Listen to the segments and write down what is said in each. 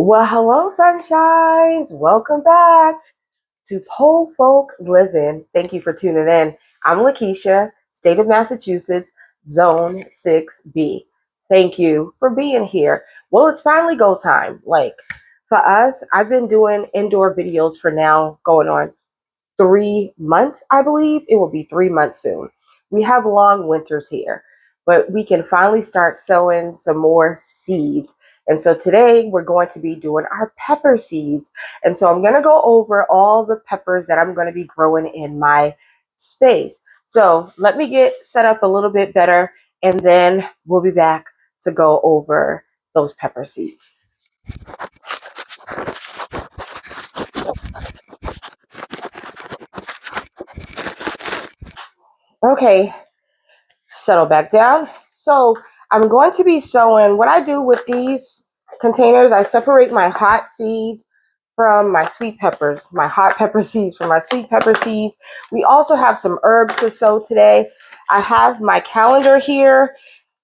Well, hello, sunshines. Welcome back to PoweFolk Living. Thank you for tuning in. I'm Lakeisha, state of Massachusetts, zone 6B. Thank you for being here. Well, it's finally go time. Like for us, I've been doing indoor videos for now going on 3 months, I believe. It will be 3 months soon. We have long winters here, but we can finally start sowing some more seeds. And so today we're going to be doing our pepper seeds. And so I'm going to go over all the peppers that I'm going to be growing in my space. So let me get set up a little bit better, and then we'll be back to go over those pepper seeds. Okay, settle back down. So I'm going to be sowing. What I do with these containers, I separate my hot seeds from my sweet peppers, my hot pepper seeds from my sweet pepper seeds. We also have some herbs to sow today. I have my calendar here,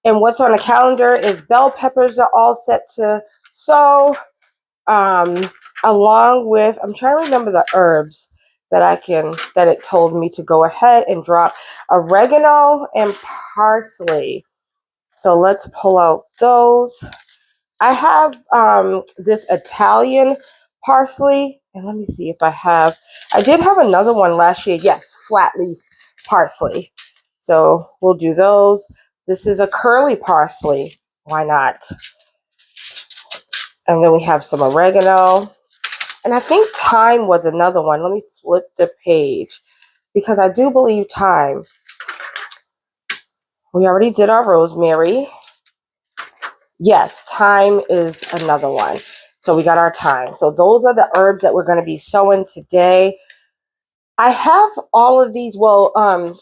and what's on the calendar is bell peppers are all set to sow, along with, I'm trying to remember the herbs that it told me to go ahead and drop: oregano and parsley. So let's pull out those. I have this Italian parsley, and let me see if I did have another one last year. Yes, flat leaf parsley. So we'll do those. This is a curly parsley. Why not? And then we have some oregano. And I think thyme was another one. Let me flip the page, because I do believe thyme. We already did our rosemary. Yes, thyme is another one. So we got our thyme. So those are the herbs that we're going to be sowing today. I have all of these. Well,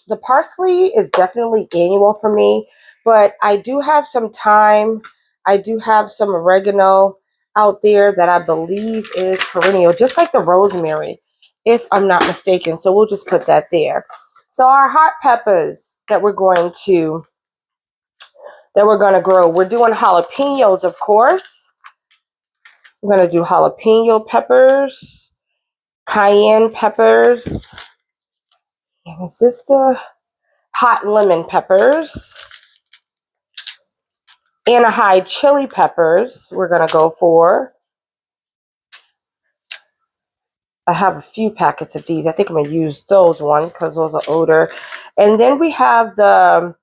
the parsley is definitely annual for me, but I do have some thyme. I do have some oregano out there that I believe is perennial, just like the rosemary, if I'm not mistaken. So we'll just put that there. So our hot peppers that we're going to grow. We're doing jalapenos, of course. We're going to do jalapeno peppers, cayenne peppers, and is this the hot lemon peppers, Anaheim chili peppers we're going to go for. I have a few packets of these. I think I'm going to use those ones because those are older. And then we have the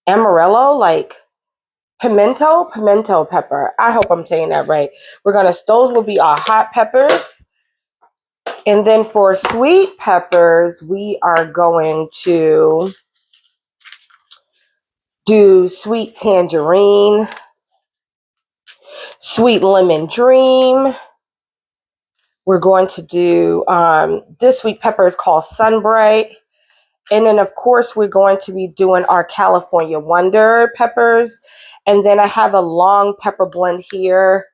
amarillo, like pimento pepper. I hope I'm saying that right. Those will be our hot peppers. And then for sweet peppers, we are going to do sweet tangerine, sweet lemon dream. We're going to do, this sweet pepper is called Sunbright. And then, of course, we're going to be doing our California Wonder peppers. And then I have a long pepper blend here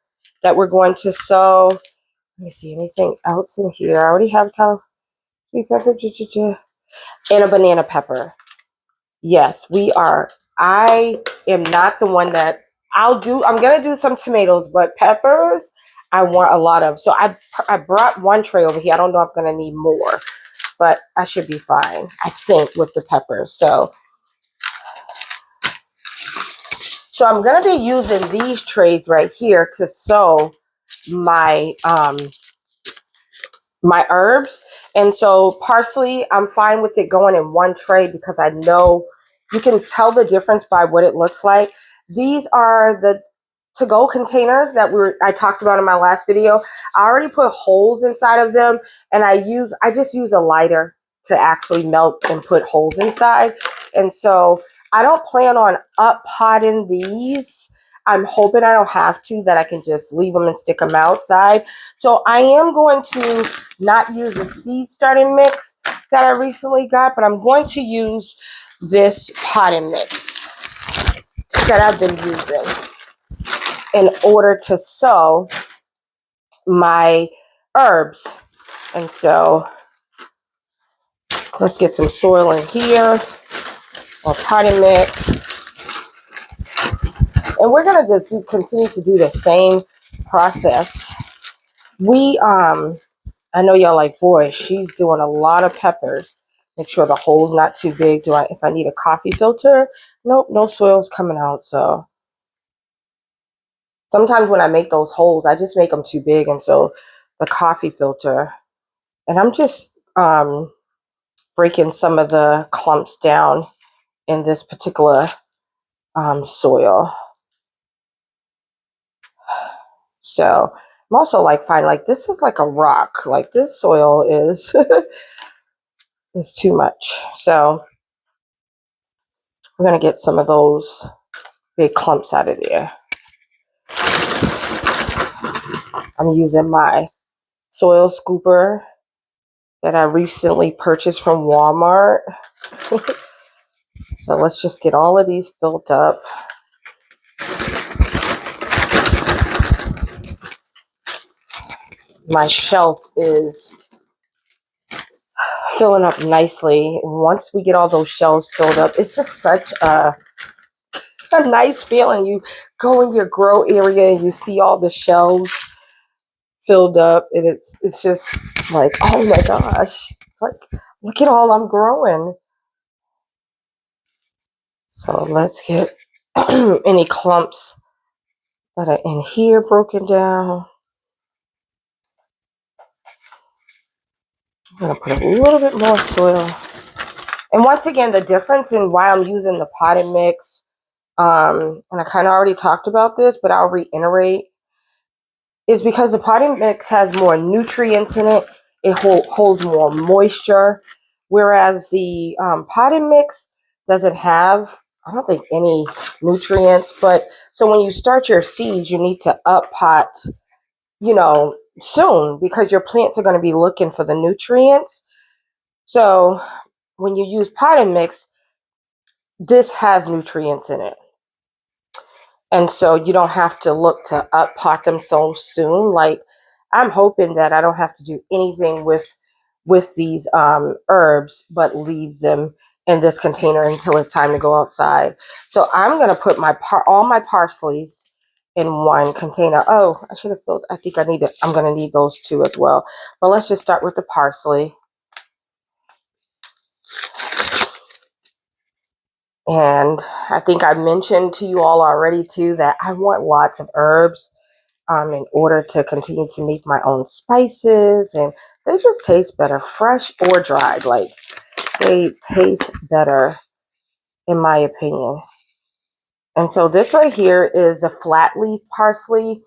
that we're going to sow. Let me see, anything else in here? I already have sweet pepper and a banana pepper. Yes, we are. I am not the one that I'm going to do some tomatoes, but peppers, I want a lot of. So I brought one tray over here. I don't know if I'm going to need more, but I should be fine, I think, with the peppers. So I'm going to be using these trays right here to sow my, my herbs. And so parsley, I'm fine with it going in one tray because I know you can tell the difference by what it looks like. These are the to-go containers that I talked about in my last video. I already put holes inside of them, and I just use a lighter to actually melt and put holes inside. And so I don't plan on up potting these. I'm hoping I don't have to, that I can just leave them and stick them outside. So I am going to not use a seed starting mix that I recently got, but I'm going to use this potting mix that I've been using in order to sow my herbs. And so let's get some soil in here, or potting mix. And And we're going to just continue to do the same process. I know y'all like, boy, she's doing a lot of peppers. Make sure the hole's not too big. If I need a coffee filter? Nope, no soil's coming out. So sometimes when I make those holes, I just make them too big. And so the coffee filter, and I'm just breaking some of the clumps down in this particular soil. So I'm also like finding like this is like a rock. Like this soil is is too much. So we're gonna get some of those big clumps out of there. I'm using my soil scooper that I recently purchased from Walmart. So let's just get all of these filled up. My shelf is filling up nicely. Once we get all those shelves filled up, it's just such a nice feeling. You go in your grow area and you see all the shelves filled up, and it's just like, oh my gosh, like look at all I'm growing. So let's get any clumps that are in here broken down. I'm gonna put a little bit more soil. And once again, the difference in why I'm using the potting mix, and I kind of already talked about this, but I'll reiterate, is because the potting mix has more nutrients in it. It holds more moisture, whereas the potting mix doesn't have, I don't think, any nutrients. But so when you start your seeds, you need to up pot, soon, because your plants are going to be looking for the nutrients. So when you use potting mix, this has nutrients in it. And so you don't have to look to up pot them so soon. Like, I'm hoping that I don't have to do anything with these herbs, but leave them in this container until it's time to go outside. So I'm going to put all my parsleys in one container. Oh, I should have filled. I think I'm going to need those two as well. But let's just start with the parsley. And I think I mentioned to you all already too that I want lots of herbs in order to continue to make my own spices, and they just taste better fresh or dried. Like, they taste better in my opinion. And so this right here is the flat leaf parsley.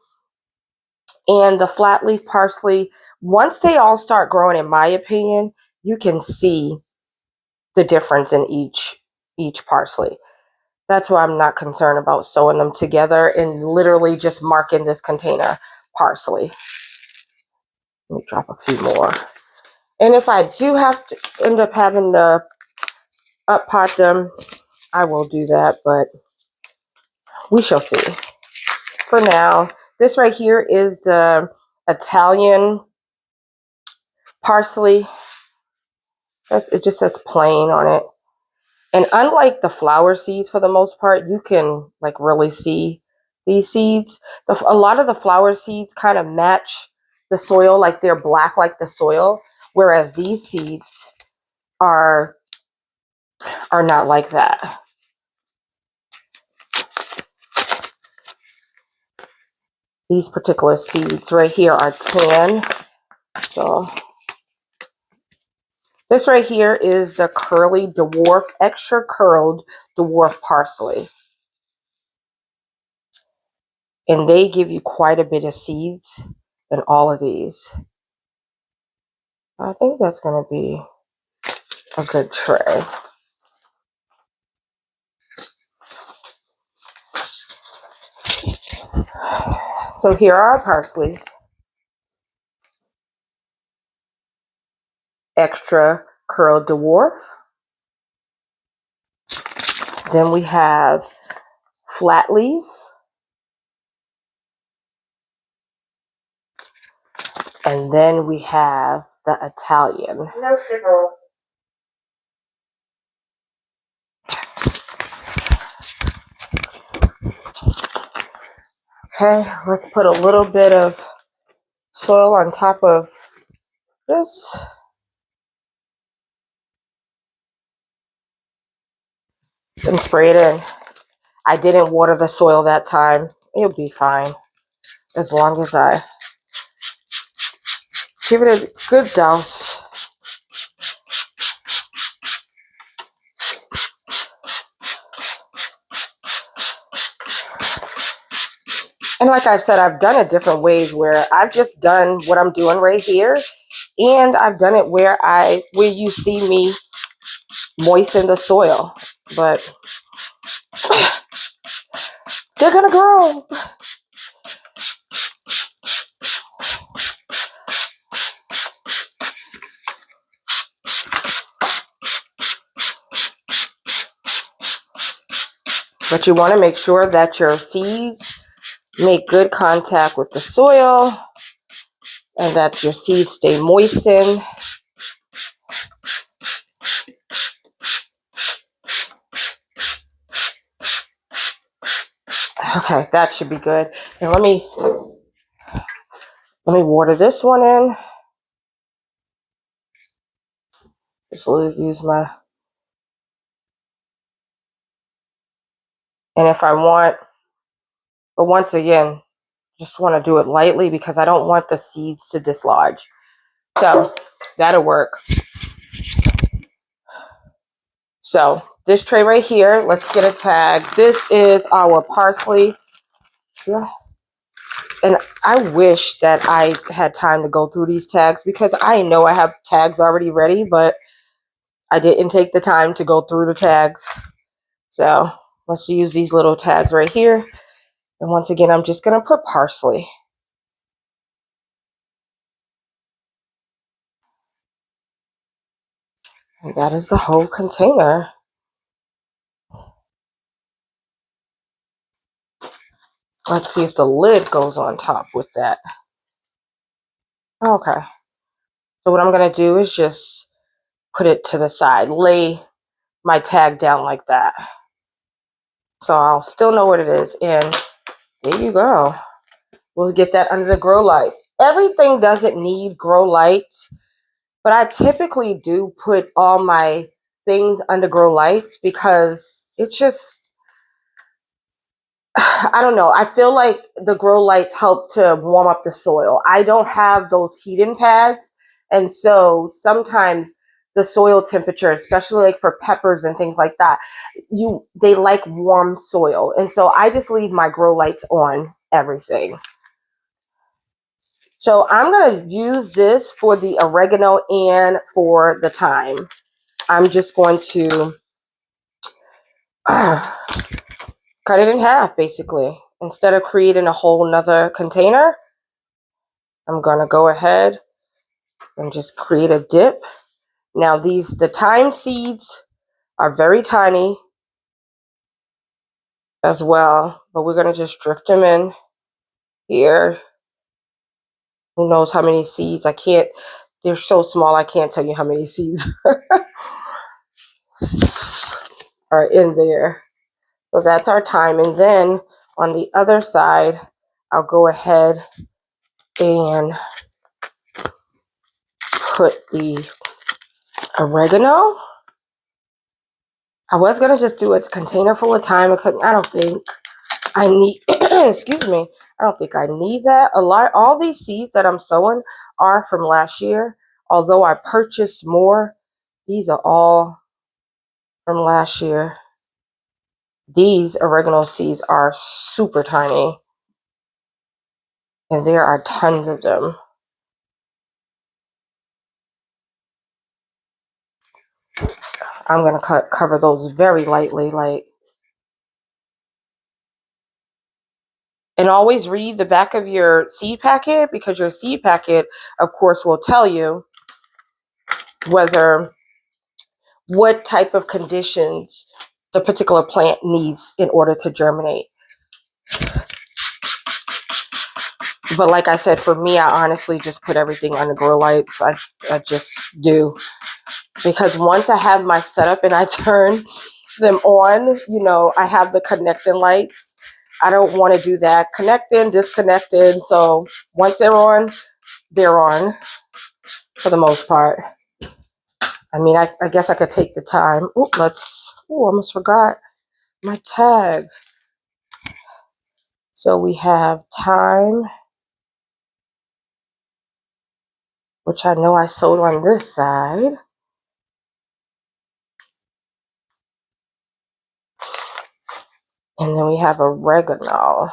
And the flat leaf parsley, once they all start growing, in my opinion, you can see the difference in each parsley. That's why I'm not concerned about sewing them together and literally just marking this container parsley. Let me drop a few more. And if I do have to end up having to up pot them, I will do that, but we shall see. For now, this right here is the Italian parsley. It just says plain on it. And unlike the flower seeds, for the most part, you can like really see these seeds. A lot of the flower seeds kind of match the soil, like they're black like the soil, whereas these seeds are not like that. These particular seeds right here are tan. So this right here is the curly dwarf, extra curled dwarf parsley. And they give you quite a bit of seeds in all of these. I think that's going to be a good tray. So here are our parsleys. Extra curled dwarf. Then we have flat leaf. And then we have the Italian. No sugar. Okay, let's put a little bit of soil on top of this. And spray it in. I didn't water the soil that time. It'll be fine as long as I give it a good douse. And like I said, I've done it different ways where I've just done what I'm doing right here. And I've done it where you see me moisten the soil. But they're gonna grow. But you want to make sure that your seeds make good contact with the soil and that your seeds stay moistened. Okay, that should be good. And let me water this one in. Just use my, and if I want, but once again, just want to do it lightly because I don't want the seeds to dislodge. So that'll work. So this tray right here, let's get a tag. This is our parsley. And I wish that I had time to go through these tags because I know I have tags already ready, but I didn't take the time to go through the tags. So let's use these little tags right here. And once again, I'm just going to put parsley. And that is the whole container. Let's see if the lid goes on top with that. Okay. So what I'm going to do is just put it to the side, lay my tag down like that. So I'll still know what it is. And there you go. We'll get that under the grow light. Everything doesn't need grow lights, but I typically do put all my things under grow lights because it's just, I don't know. I feel like the grow lights help to warm up the soil. I don't have those heating pads. And so sometimes the soil temperature, especially like for peppers and things like that, they like warm soil. And so I just leave my grow lights on everything. So I'm going to use this for the oregano and for the thyme. I'm just going to cut it in half, basically. Instead of creating a whole nother container, I'm going to go ahead and just create a dip. Now the thyme seeds are very tiny as well, but we're going to just drift them in here. Who knows how many seeds? They're so small, I can't tell you how many seeds are in there. So that's our thyme. And then on the other side, I'll go ahead and put the oregano. I was going to just do a container full of thyme. I don't think I need, excuse me, I don't think I need that. All these seeds that I'm sowing are from last year. Although I purchased more, these are all from last year. These oregano seeds are super tiny. And there are tons of them. I'm going to cover those very lightly, and always read the back of your seed packet, because your seed packet, of course, will tell you what type of conditions the particular plant needs in order to germinate. But like I said, for me, I honestly just put everything under grow lights. I just do. Because once I have my setup and I turn them on, I have the connecting lights. I don't want to do that. Connecting, disconnected. So once they're on for the most part. I mean, I guess I could take the time. Oh, almost forgot my tag. So we have time, which I know I sewed on this side. And then we have oregano.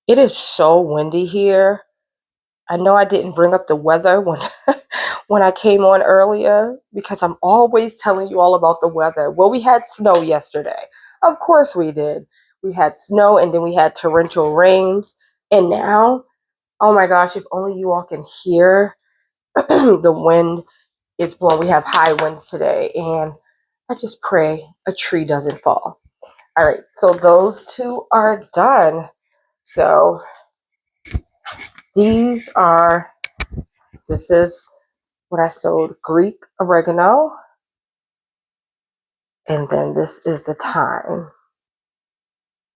It is so windy here. I know I didn't bring up the weather when when I came on earlier because I'm always telling you all about the weather. Well, we had snow yesterday. Of course we did. We had snow and then we had torrential rains. And now, oh my gosh, if only you all can hear the wind is blowing. We have high winds today and I just pray a tree doesn't fall. All right, so those two are done. So this is what I sewed, Greek oregano. And then this is the thyme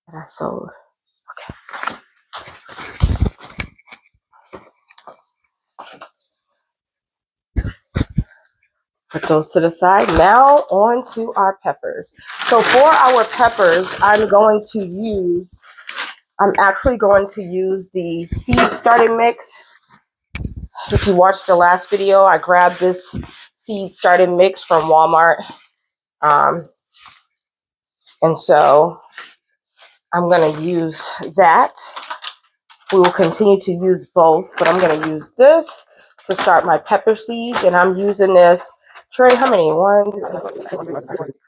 that I sewed. Okay. Put those to the side. Now on to our peppers. So for our peppers, I'm actually going to use the seed starting mix. If you watched the last video, I grabbed this seed starting mix from Walmart. And so I'm going to use that. We will continue to use both, but I'm going to use this to start my pepper seeds. And I'm using this tray. How many?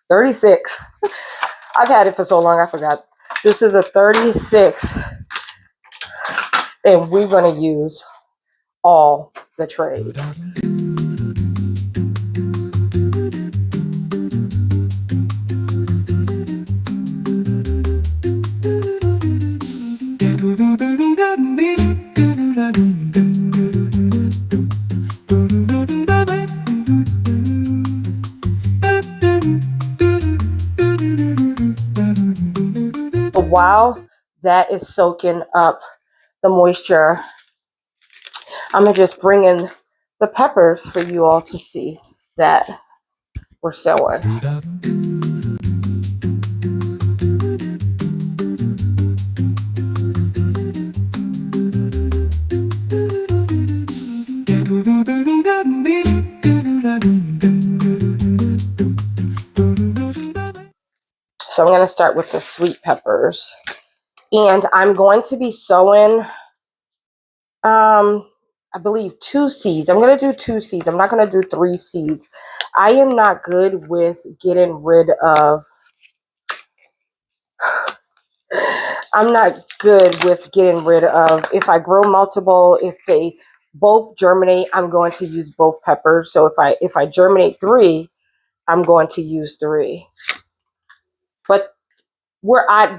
36. I've had it for so long, I forgot. This is a 36. And we're going to use all the trays. While that is soaking up the moisture, I'm going to just bring in the peppers for you all to see that we're sowing. So I'm going to start with the sweet peppers. And I'm going to be sowing, I believe 2 seeds. I'm going to do 2 seeds. I'm not going to do 3 seeds. I am not good with getting rid of, if I grow multiple, if they both germinate, I'm going to use both peppers. So if I germinate 3, I'm going to use 3. But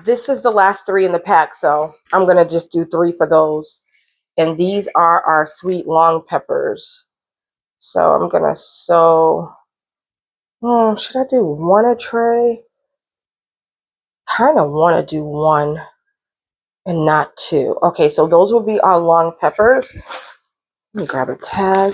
this is the last 3 in the pack, so I'm going to just do 3 for those. And these are our sweet long peppers. So I'm going to sow, should I do 1 a tray? Kind of want to do 1 and not 2. Okay, so those will be our long peppers. Let me grab a tag.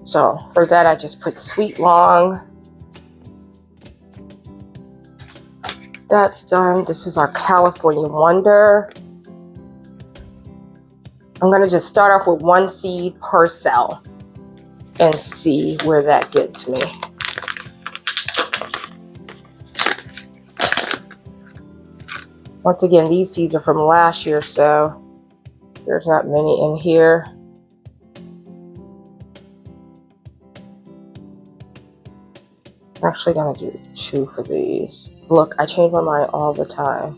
So for that, I just put sweet long. That's done. This is our California Wonder. I'm going to just start off with 1 seed per cell and see where that gets me. Once again, these seeds are from last year, so there's not many in here. I'm actually going to do 2 for these. Look, I change my mind all the time.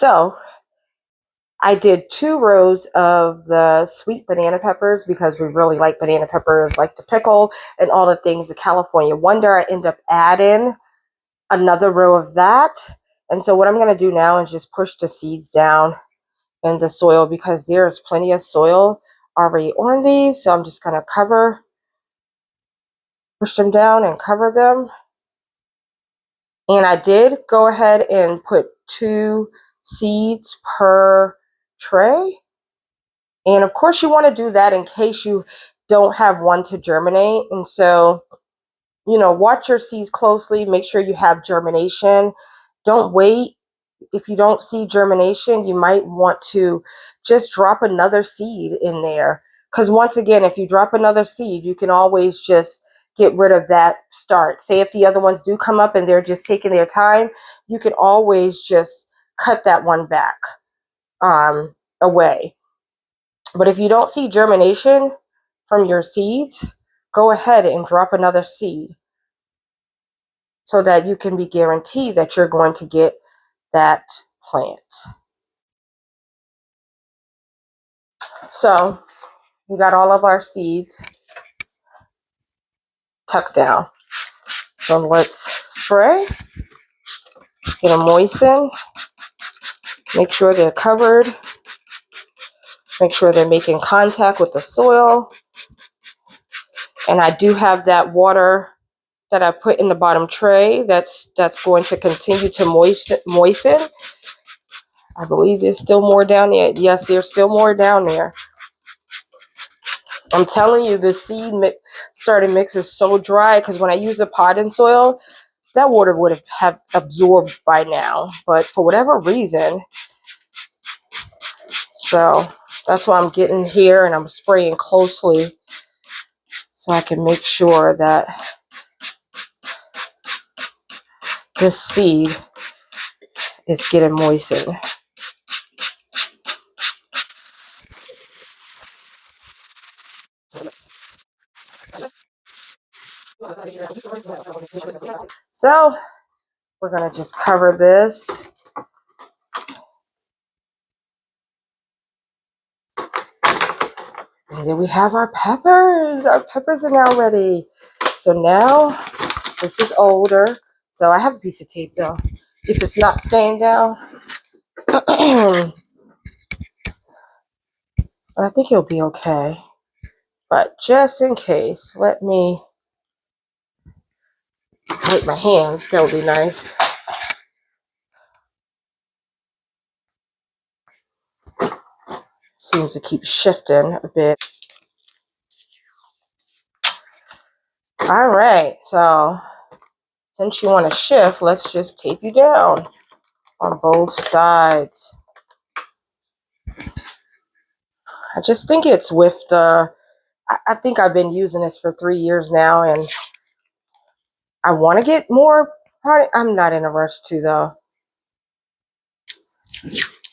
So I did 2 rows of the sweet banana peppers because we really like banana peppers, like the pickle and all the things, the California Wonder. I end up adding another row of that. And so what I'm going to do now is just push the seeds down in the soil because there's plenty of soil already on these. So I'm just going to push them down and cover them. And I did go ahead and put 2 seeds per tray. And of course you want to do that in case you don't have one to germinate. And so, you know, watch your seeds closely, make sure you have germination. Don't wait. If you don't see germination, you might want to just drop another seed in there. Because once again, if you drop another seed, you can always just get rid of that start. Say if the other ones do come up and they're just taking their time, you can always just cut that one back away. But if you don't see germination from your seeds, go ahead and drop another seed so that you can be guaranteed that you're going to get that plant. So we got all of our seeds tucked down. So let's spray, get them moistened, make sure they're covered, make sure they're making contact with the soil. And I do have that water that I put in the bottom tray that's going to continue to moisten. I believe there's still more down there. Yes, there's still more down there. I'm telling you, the seed starting mix is so dry because when I use the potting soil, that water would have absorbed by now. But for whatever reason, so that's why I'm getting here and I'm spraying closely so I can make sure that this seed is getting moistened. So we're going to just cover this. And then we have our peppers. Our peppers are now ready. So now this is older. So I have a piece of tape though. If it's not staying down, but I think it'll be okay. But just in case, let me wipe my hands. That would be nice. Seems to keep shifting a bit. All right, so since you want to shift, let's just tape you down on both sides. I just think it's with the, I think I've been using this for 3 years now, and I want to get more. I'm not in a rush to though,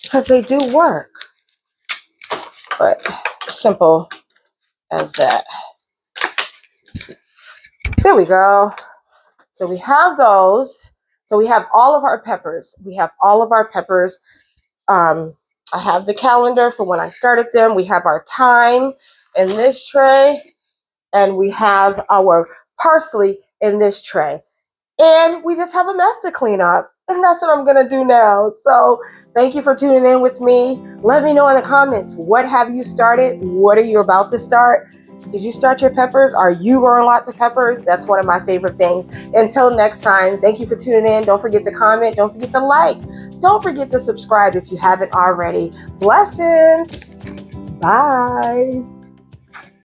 because they do work. But simple as that. There we go. So we have those. So we have all of our peppers. We have all of our peppers. I have the calendar for when I started them. We have our thyme in this tray. And we have our parsley in this tray. And we just have a mess to clean up. And that's what I'm going to do now. So thank you for tuning in with me. Let me know in the comments, what have you started? What are you about to start? Did you start your peppers? Are you growing lots of peppers? That's one of my favorite things. Until next time, thank you for tuning in. Don't forget to comment. Don't forget to like. Don't forget to subscribe if you haven't already. Blessings. Bye.